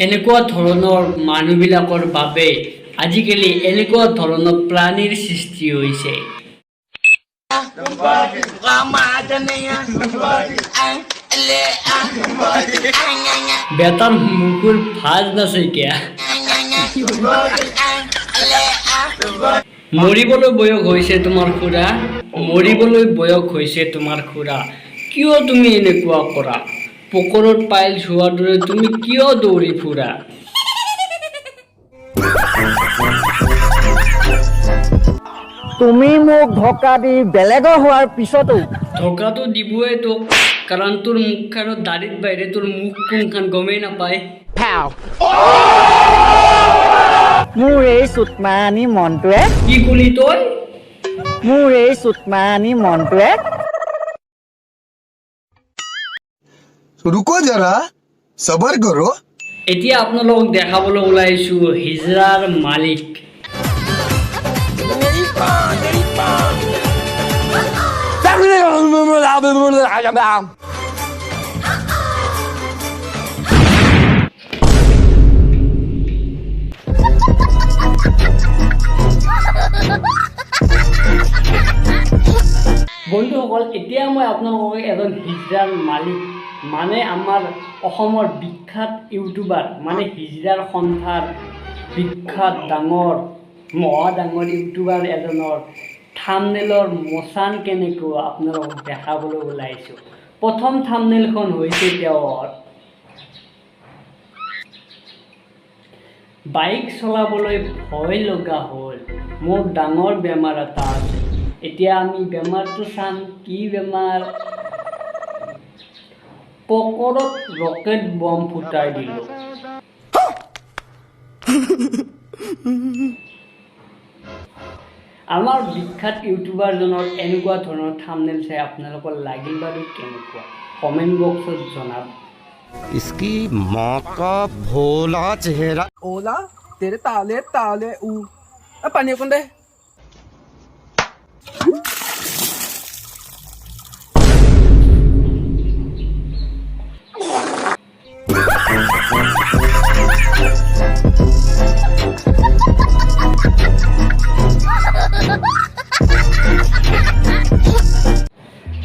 এনেকুৱা ধৰণৰ মানুহবিলাকৰ বাবে আজিকালি এনেকুৱা ধৰণৰ প্ৰাণীৰ সৃষ্টি হৈছে। বেটাৰ মুখৰ ভাজ নাচইকিয়া। মৰিবলৈ বয়স হৈছে তোমাৰ খুৰা, মৰিবলৈ বয়স হৈছে তোমাৰ খুৰা। কিয় তুমি এনেকুৱা কৰা? পকৰত পাইল হোৱাৰ দৰে তুমি কিয় দৌৰি ফুৰা? তুমি মোক ধোকা দি বেলেগৰ হোৱাৰ পিছতো ধোকাটো দিবই তোক, কাৰণ তোৰ মুখখনত দাড়িৰ বাহিৰে তোৰ মুখ কোনখান গমেই নাপায়। মোৰ এই চুটমানি মনটোৱে কি কলি তই? মোৰ এই চুটমানি মনটোৱে रुको जरा सबर करो। এতিয়া আপোনালোকক দেখাবলৈ ওলাইছো হিজৰাৰ মালিক। বন্ধুসকল, এতিয়া মই আপোনালোকক এজন হিজৰাৰ মালিক মানে আমাৰ অসমৰ বিখ্যাত ইউটিউবাৰ মানে হিজৰাৰ সন্থাৰ বিখ্যাত ডাঙৰ ইউটিউবাৰ এজনৰ থাম্বনেইলৰ মোচান কেনেকুৱা আপোনালোকক দেখাবলৈ ওলাইছোঁ। প্ৰথম থাম্বনেইলখন হৈছে তেওঁৰ বাইক চলাবলৈ ভয় লগা হ'ল, মোৰ ডাঙৰ বেমাৰ এটা আছে। এতিয়া আমি বেমাৰটো চাম, কি বেমাৰ? পকৰত ৰকেট বম ফুটাই দিলোঁ। আমাৰ বিখ্যাত ইউটিউবাৰজনৰ এনেকুৱা ধৰণৰ থাম্বনেইল চাই আপোনালোকৰ লাগিল বাৰু কেনেকুৱা? কমেণ্ট বক্সত জনাব। इसकी माँ का भोला चेहरा। ओला तेरे ताले ताले ऊ पानी कौन दे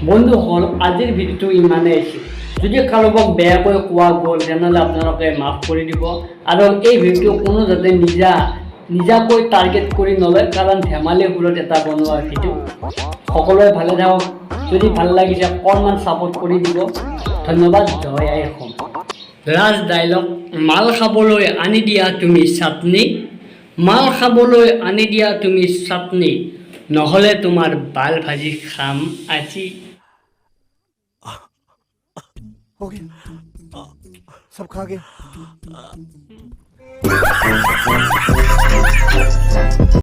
বন্ধুসকল, আজিৰ ভিডিঅ'টো ইমানেই আছিল। যদি কাৰোবাক বেয়াকৈ কোৱা গ'ল তেনেহ'লে আপোনালোকে মাফ কৰি দিব। আৰু এই ভিডিঅ'টো কোনো যাতে নিজাকৈ টাৰ্গেট কৰি নলয়, কাৰণ ধেমালি সুৰত এটা বনোৱা ভিডিঅ'। সকলোৱে ভালে থাকক। যদি ভাল লাগিছে অকণমান ছাপোৰ্ট কৰি দিব। ধন্যবাদ। জয় আই অসম। ৰাজ ডাইলগ, মাল খাবলৈ আনি দিয়া তুমি চাটনি, মাল খাবলৈ আনি দিয়া তুমি চাটনি, নহ'লে তোমাৰ বাল ভাজি খাম আজি। हो गया सब खा गए।